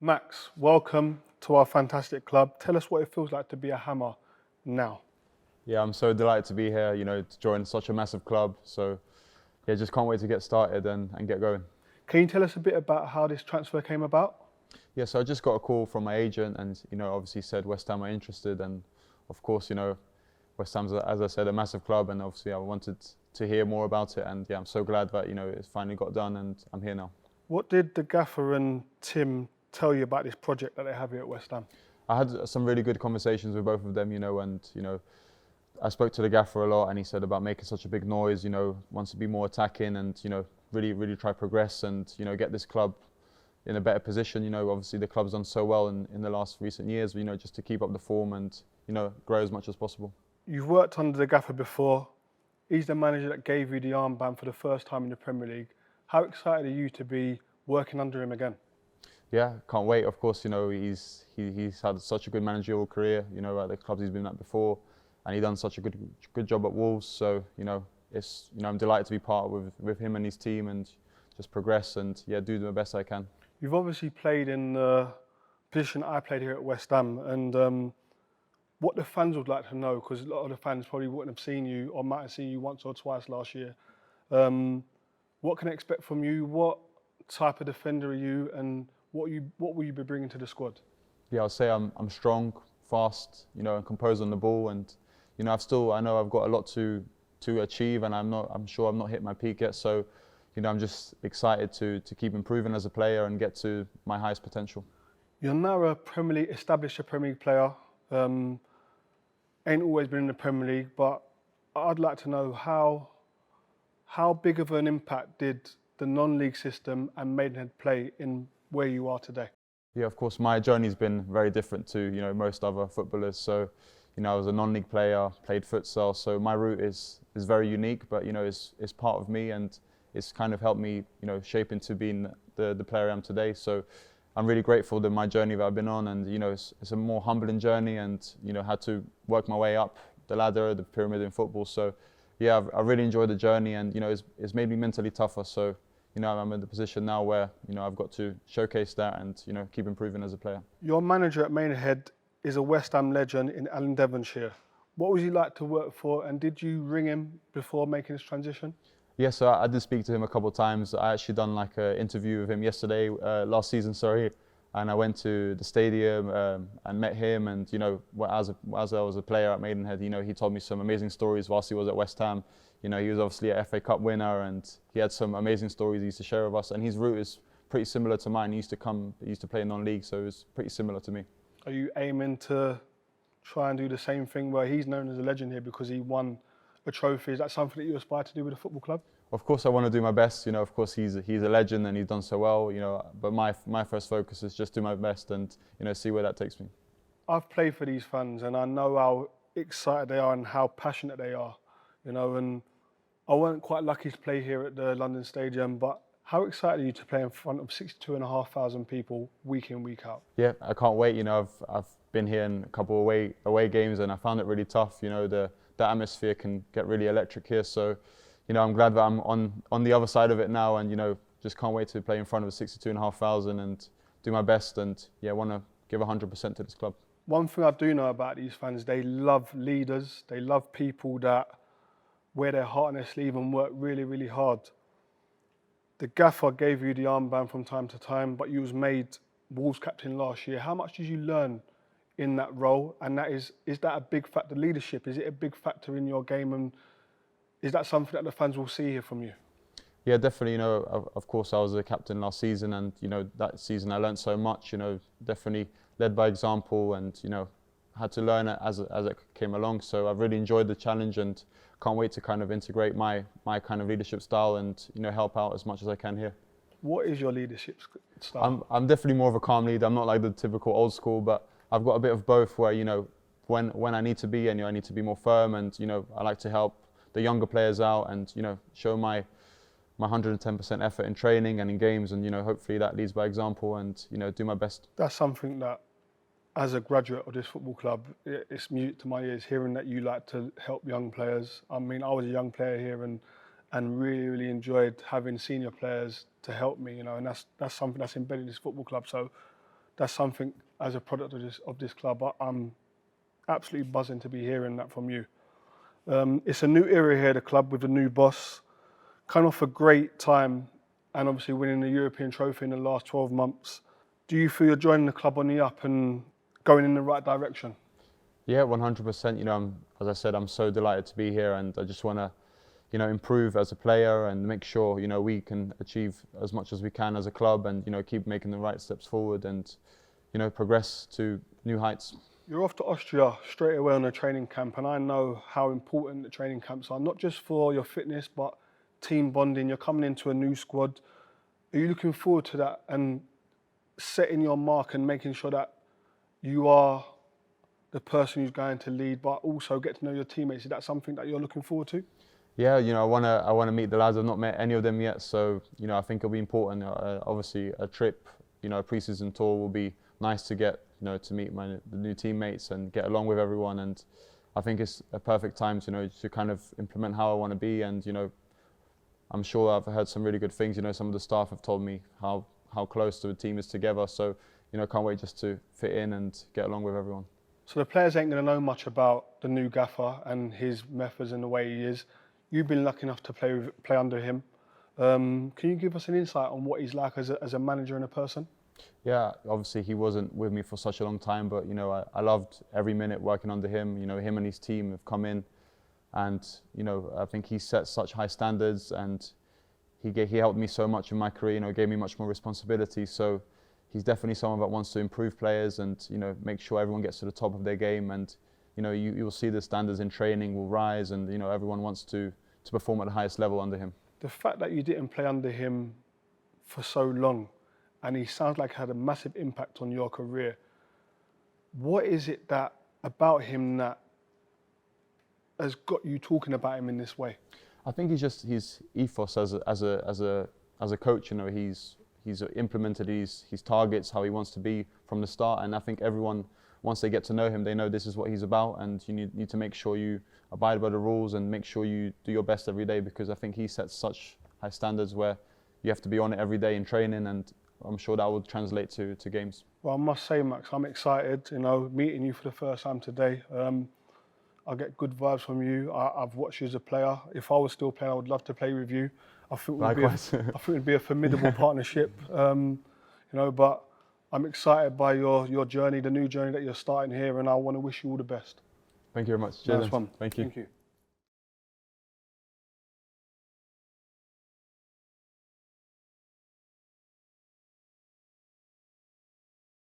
Max, welcome to our fantastic club. Tell us what it feels like to be a Hammer now. Yeah, I'm so delighted to be here, to join such a massive club. So, yeah, just can't wait to get started and get going. Can you tell us a bit about how this transfer came about? Yeah, so I just got a call from my agent and, obviously said West Ham are interested. And of course, West Ham's, as I said, a massive club. And obviously I wanted to hear more about it. And yeah, I'm so glad that, it finally got done and I'm here now. What did the gaffer and Tim tell you about this project that they have here at West Ham? I had some really good conversations with both of them, I spoke to the gaffer a lot and he said about making such a big noise, wants to be more attacking and, really try progress and, get this club in a better position. Obviously the club's done so well in the last recent years, just to keep up the form and, grow as much as possible. You've worked under the gaffer before. He's the manager that gave you the armband for the first time in the Premier League. How excited are you to be working under him again? Yeah, can't wait. Of course, he's had such a good managerial career, at the clubs he's been at before. And he's done such a good job at Wolves. So, I'm delighted to be part with him and his team and just progress and do the best I can. You've obviously played in the position I played here at West Ham, and what the fans would like to know, because a lot of the fans probably wouldn't have seen you or might have seen you once or twice last year. What can I expect from you? What type of defender are you, and what will you be bringing to the squad? Yeah, I'll say I'm strong, fast, and composed on the ball, and I know I've got a lot to achieve, and I'm sure I've not hit my peak yet. So, I'm just excited to keep improving as a player and get to my highest potential. You're now a established Premier League player. Ain't always been in the Premier League, but I'd like to know how big of an impact did the non-league system and Maidenhead play in where you are today? Yeah, of course, my journey's been very different to most other footballers. So, I was a non-league player, played futsal, so my route is very unique, but it's part of me and it's kind of helped me shape into being the player I am today. So I'm really grateful that my journey that I've been on, and it's a more humbling journey, and had to work my way up the ladder, the pyramid in football. So yeah, I've really enjoyed the journey, and it's made me mentally tougher. So I'm in the position now where I've got to showcase that and keep improving as a player. Your manager at Maidenhead is a West Ham legend in Alan Devonshire. What was he like to work for, and did you ring him before making this transition? Yeah, so I did speak to him a couple of times. I actually done like an interview with him last season, and I went to the stadium and met him. And as I was a player at Maidenhead, he told me some amazing stories whilst he was at West Ham. He was obviously an FA Cup winner, and he had some amazing stories he used to share with us. And his route is pretty similar to mine. He used to play non-league, so it was pretty similar to me. Are you aiming to try and do the same thing where he's known as a legend here because he won a trophy? Is that something that you aspire to do with a football club? Of course, I want to do my best. Of course, he's a legend and he's done so well. But my first focus is just do my best and see where that takes me. I've played for these fans and I know how excited they are and how passionate they are. And I wasn't quite lucky to play here at the London Stadium, but how excited are you to play in front of 62,500 people week in, week out? Yeah, I can't wait. I've been here in a couple of away games and I found it really tough. The atmosphere can get really electric here. So, I'm glad that I'm on the other side of it now, and just can't wait to play in front of 62,500 and do my best, and want to give 100% to this club. One thing I do know about these fans, they love leaders. They love people that wear their heart on their sleeve and work really, really hard. The gaffer gave you the armband from time to time, but you was made Wolves captain last year. How much did you learn in that role? And is that a big factor? Leadership, is it a big factor in your game? And is that something that the fans will see here from you? Yeah, definitely. Of course, I was a captain last season, and that season I learned so much. Definitely led by example, and had to learn it as it came along. So I've really enjoyed the challenge, and can't wait to kind of integrate my kind of leadership style and help out as much as I can here. What is your leadership style? I'm definitely more of a calm leader. I'm not like the typical old school, but I've got a bit of both. Where when I need to be, and I need to be more firm, and I like to help the younger players out, and show my 110% effort in training and in games, and hopefully that leads by example, and do my best. That's something that, as a graduate of this football club, it's music to my ears hearing that you like to help young players. I mean, I was a young player here and really enjoyed having senior players to help me, and that's something that's embedded in this football club. So that's something as a product of this club. I'm absolutely buzzing to be hearing that from you. It's a new era here, the club, with a new boss. Kind of a great time, and obviously winning the European trophy in the last 12 months. Do you feel you're joining the club on the up and going in the right direction? Yeah, 100%. You know, as I said, I'm so delighted to be here, and I just want to, you know, improve as a player and make sure, you know, we can achieve as much as we can as a club, and, you know, keep making the right steps forward and, you know, progress to new heights. You're off to Austria straight away on a training camp, and I know how important the training camps are, not just for your fitness, but team bonding. You're coming into a new squad. Are you looking forward to that and setting your mark and making sure that you are the person who's going to lead, but also get to know your teammates? Is that something that you're looking forward to? Yeah, you know, I wanna meet the lads. I've not met any of them yet, so, you know, I think it'll be important. Obviously, a trip, you know, a pre-season tour will be nice to get, you know, to meet the new teammates and get along with everyone. And I think it's a perfect time to, you know, to kind of implement how I want to be. And, you know, I'm sure I've heard some really good things. You know, some of the staff have told me how close the team is together. So, you know, can't wait just to fit in and get along with everyone. So the players ain't going to know much about the new gaffer and his methods and the way he is. You've been lucky enough to play under him. Can you give us an insight on what he's like as a manager and a person? Yeah, obviously he wasn't with me for such a long time, but, you know, I loved every minute working under him. You know, him and his team have come in, and, you know, I think he set such high standards, and he helped me so much in my career. You know, gave me much more responsibility. So he's definitely someone that wants to improve players and, you know, make sure everyone gets to the top of their game. And, you know, you'll see the standards in training will rise, and, you know, everyone wants to perform at the highest level under him. The fact that you didn't play under him for so long, and he sounds like had a massive impact on your career. What is it that about him that has got you talking about him in this way? I think he's just his ethos as a coach. You know, he's implemented his targets, how he wants to be from the start, and I think everyone, once they get to know him, they know this is what he's about, and you need to make sure you abide by the rules and make sure you do your best every day, because I think he sets such high standards where you have to be on it every day in training, and I'm sure that will translate to games. Well, I must say, Max, I'm excited, you know, meeting you for the first time today. I get good vibes from you. I've watched you as a player. If I was still playing, I would love to play with you. I think it'd be a formidable partnership, you know, but I'm excited by your journey, the new journey that you're starting here, and I want to wish you all the best. Thank you very much. Nice one. Thank you. Thank you.